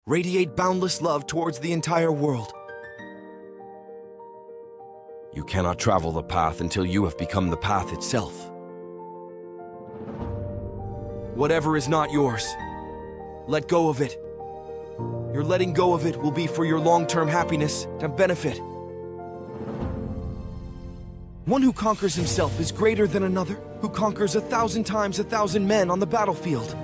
Radiate boundless love towards the entire world. You cannot travel the path until you have become the path itself. Whatever is not yours, let go of it. Your letting go of it will be for your long-term happiness and benefit. One who conquers himself is greater than another who conquers 1,000 times 1,000 men on the battlefield.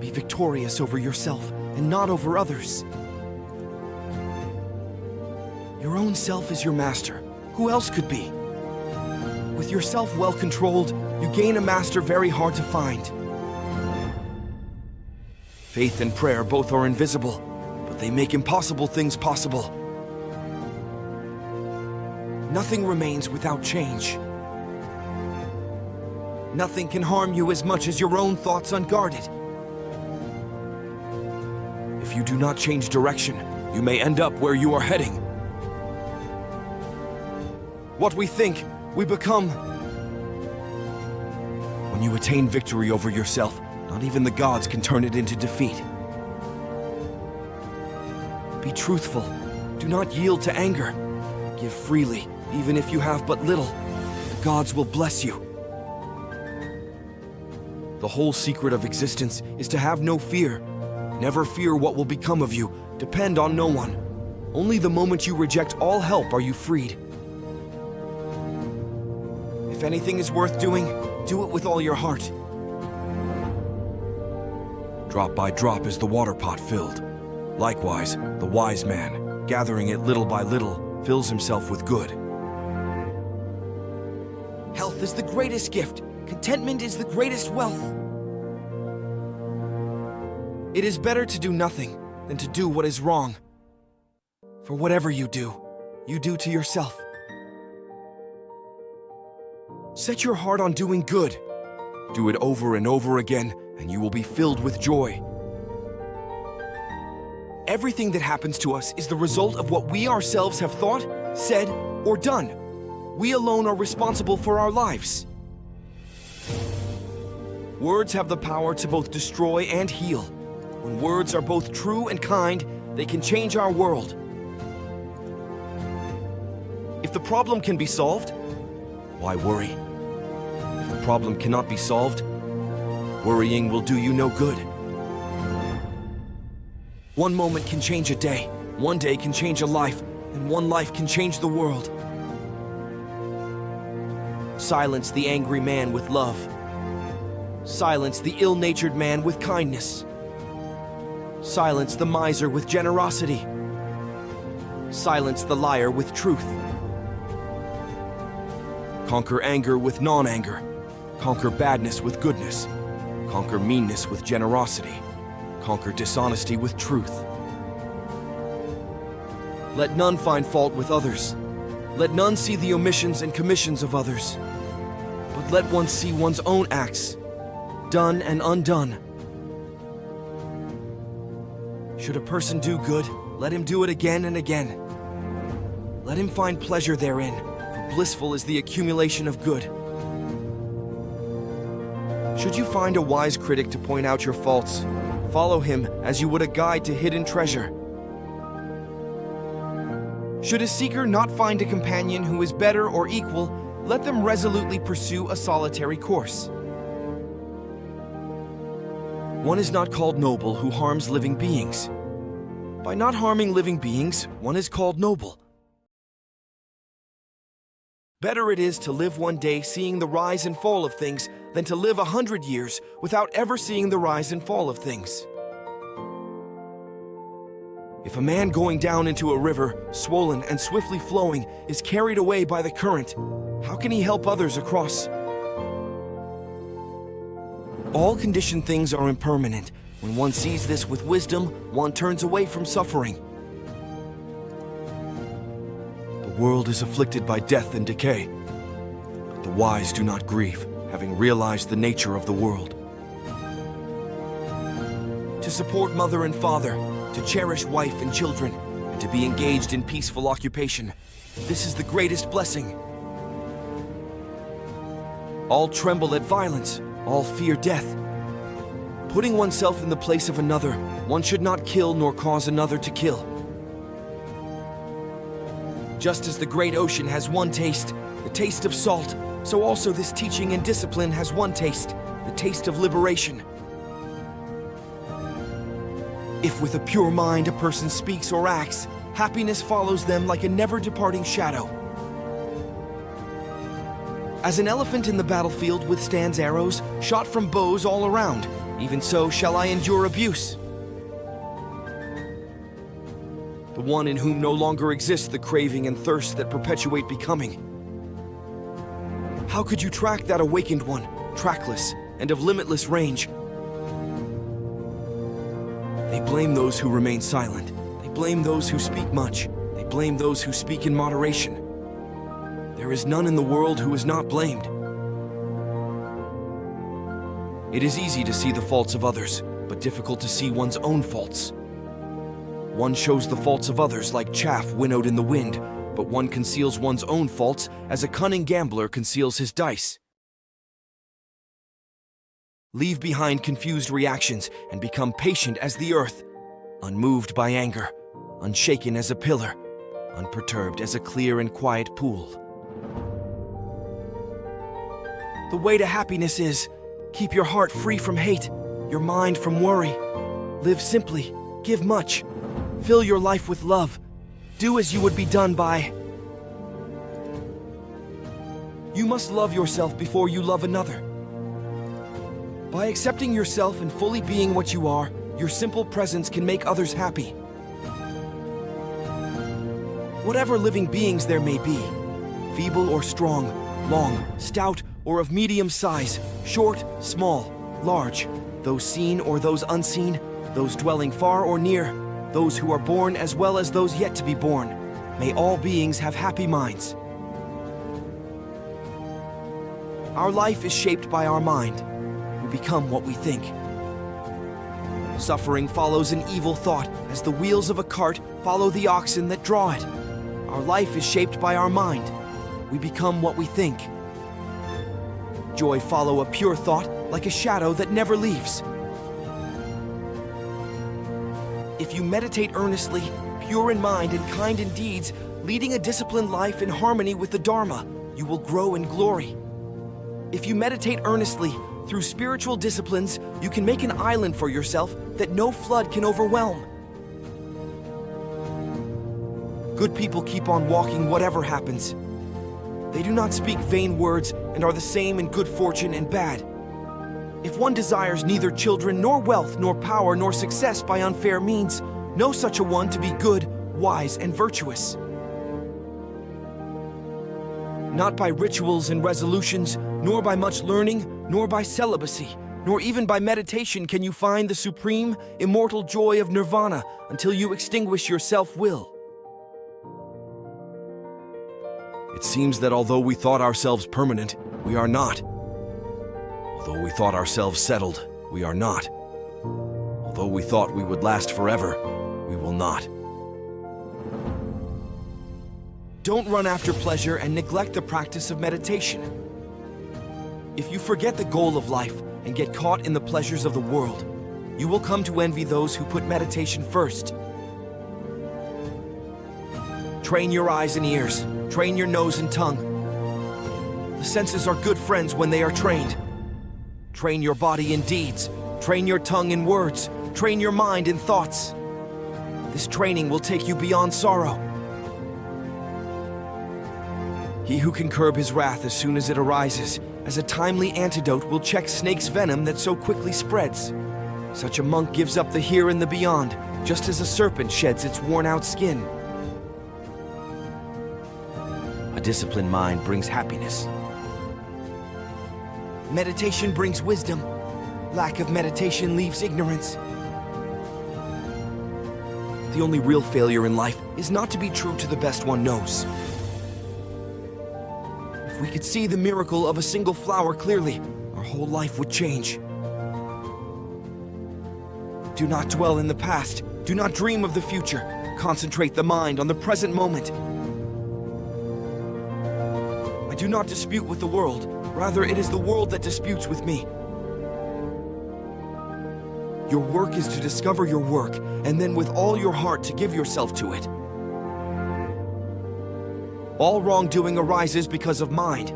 Be victorious over yourself and not over others. Your own self is your master. Who else could be? With yourself well controlled, you gain a master very hard to find. Faith and prayer both are invisible, but they make impossible things possible. Nothing remains without change. Nothing can harm you as much as your own thoughts unguarded. If you do not change direction, you may end up where you are heading. What we think, we become. When you attain victory over yourself, not even the gods can turn it into defeat. Be truthful. Do not yield to anger. Give freely, even if you have but little. The gods will bless you. The whole secret of existence is to have no fear. Never fear what will become of you. Depend on no one. Only the moment you reject all help are you freed. If anything is worth doing, do it with all your heart. Drop by drop is the water pot filled. Likewise, the wise man, gathering it little by little, fills himself with good. Health is the greatest gift. Contentment is the greatest wealth. It is better to do nothing than to do what is wrong. For whatever you do to yourself. Set your heart on doing good. Do it over and over again, and you will be filled with joy. Everything that happens to us is the result of what we ourselves have thought, said, or done. We alone are responsible for our lives. Words have the power to both destroy and heal. When words are both true and kind, they can change our world. If the problem can be solved, why worry? If the problem cannot be solved, worrying will do you no good. One moment can change a day, one day can change a life, and one life can change the world. Silence the angry man with love. Silence the ill-natured man with kindness. Silence the miser with generosity. Silence the liar with truth. Conquer anger with non-anger. Conquer badness with goodness. Conquer meanness with generosity. Conquer dishonesty with truth. Let none find fault with others. Let none see the omissions and commissions of others. But let one see one's own acts, done and undone. Should a person do good, let him do it again and again. Let him find pleasure therein, for blissful is the accumulation of good. Should you find a wise critic to point out your faults, follow him as you would a guide to hidden treasure. Should a seeker not find a companion who is better or equal, let them resolutely pursue a solitary course. One is not called noble who harms living beings. By not harming living beings, one is called noble. Better it is to live one day seeing the rise and fall of things than to live 100 years without ever seeing the rise and fall of things. If a man going down into a river, swollen and swiftly flowing, is carried away by the current, how can he help others across? All conditioned things are impermanent. When one sees this with wisdom, one turns away from suffering. The world is afflicted by death and decay, but the wise do not grieve, having realized the nature of the world. To support mother and father, to cherish wife and children, and to be engaged in peaceful occupation, this is the greatest blessing. All tremble at violence, all fear death. Putting oneself in the place of another, one should not kill nor cause another to kill. Just as the great ocean has one taste, the taste of salt, so also this teaching and discipline has one taste, the taste of liberation. If with a pure mind a person speaks or acts, happiness follows them like a never-departing shadow. As an elephant in the battlefield withstands arrows, shot from bows all around, even so shall I endure abuse. The one in whom no longer exists the craving and thirst that perpetuate becoming. How could you track that awakened one, trackless and of limitless range? They blame those who remain silent. They blame those who speak much. They blame those who speak in moderation. There is none in the world who is not blamed. It is easy to see the faults of others, but difficult to see one's own faults. One shows the faults of others like chaff winnowed in the wind, but one conceals one's own faults as a cunning gambler conceals his dice. Leave behind confused reactions and become patient as the earth, unmoved by anger, unshaken as a pillar, unperturbed as a clear and quiet pool. The way to happiness is, keep your heart free from hate, your mind from worry. Live simply, give much, fill your life with love. Do as you would be done by. You must love yourself before you love another. By accepting yourself and fully being what you are, your simple presence can make others happy. Whatever living beings there may be, feeble or strong, long, stout, or of medium size, short, small, large, those seen or those unseen, those dwelling far or near, those who are born as well as those yet to be born, may all beings have happy minds. Our life is shaped by our mind. We become what we think. Suffering follows an evil thought, as the wheels of a cart follow the oxen that draw it. Our life is shaped by our mind. We become what we think. Joy follows a pure thought, like a shadow that never leaves. If you meditate earnestly, pure in mind and kind in deeds, leading a disciplined life in harmony with the Dharma, you will grow in glory. If you meditate earnestly, through spiritual disciplines, you can make an island for yourself that no flood can overwhelm. Good people keep on walking whatever happens. They do not speak vain words and are the same in good fortune and bad. If one desires neither children, nor wealth, nor power, nor success by unfair means, know such a one to be good, wise, and virtuous. Not by rituals and resolutions, nor by much learning, nor by celibacy, nor even by meditation can you find the supreme, immortal joy of nirvana until you extinguish your self-will. It seems that although we thought ourselves permanent, we are not. Although we thought ourselves settled, we are not. Although we thought we would last forever, we will not. Don't run after pleasure and neglect the practice of meditation. If you forget the goal of life and get caught in the pleasures of the world, you will come to envy those who put meditation first. Train your eyes and ears. Train your nose and tongue. The senses are good friends when they are trained. Train your body in deeds. Train your tongue in words. Train your mind in thoughts. This training will take you beyond sorrow. He who can curb his wrath as soon as it arises, as a timely antidote, will check snake's venom that so quickly spreads. Such a monk gives up the here and the beyond, just as a serpent sheds its worn-out skin. A disciplined mind brings happiness. Meditation brings wisdom. Lack of meditation leaves ignorance. The only real failure in life is not to be true to the best one knows. If we could see the miracle of a single flower clearly, our whole life would change. Do not dwell in the past. Do not dream of the future. Concentrate the mind on the present moment. I do not dispute with the world. Rather, it is the world that disputes with me. Your work is to discover your work, and then with all your heart to give yourself to it. All wrongdoing arises because of mind.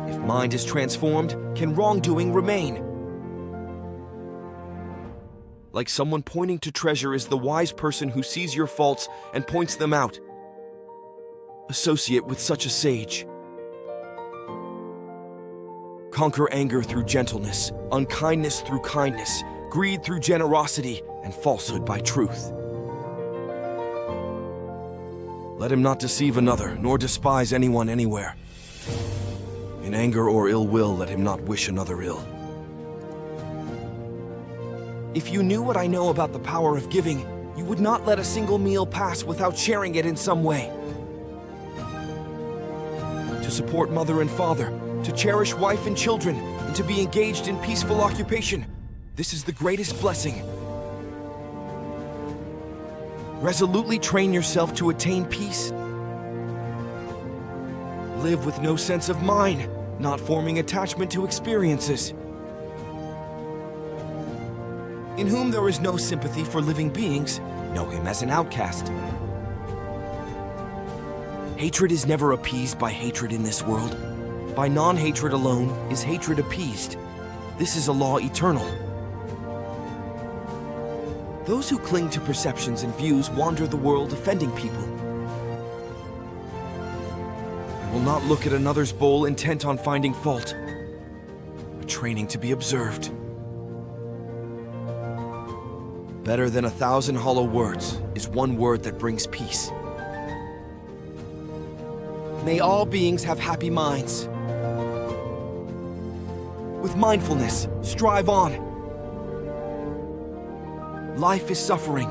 If mind is transformed, can wrongdoing remain? Like someone pointing to treasure is the wise person who sees your faults and points them out. Associate with such a sage. Conquer anger through gentleness, unkindness through kindness, greed through generosity, and falsehood by truth. Let him not deceive another, nor despise anyone anywhere. In anger or ill will, let him not wish another ill. If you knew what I know about the power of giving, you would not let a single meal pass without sharing it in some way. To support mother and father, to cherish wife and children, and to be engaged in peaceful occupation. This is the greatest blessing. Resolutely train yourself to attain peace. Live with no sense of mine, not forming attachment to experiences. In whom there is no sympathy for living beings, know him as an outcast. Hatred is never appeased by hatred in this world. By non-hatred alone is hatred appeased. This is a law eternal. Those who cling to perceptions and views wander the world offending people. I will not look at another's bowl intent on finding fault, but training to be observed. Better than 1,000 hollow words is one word that brings peace. May all beings have happy minds. With mindfulness, strive on. Life is suffering.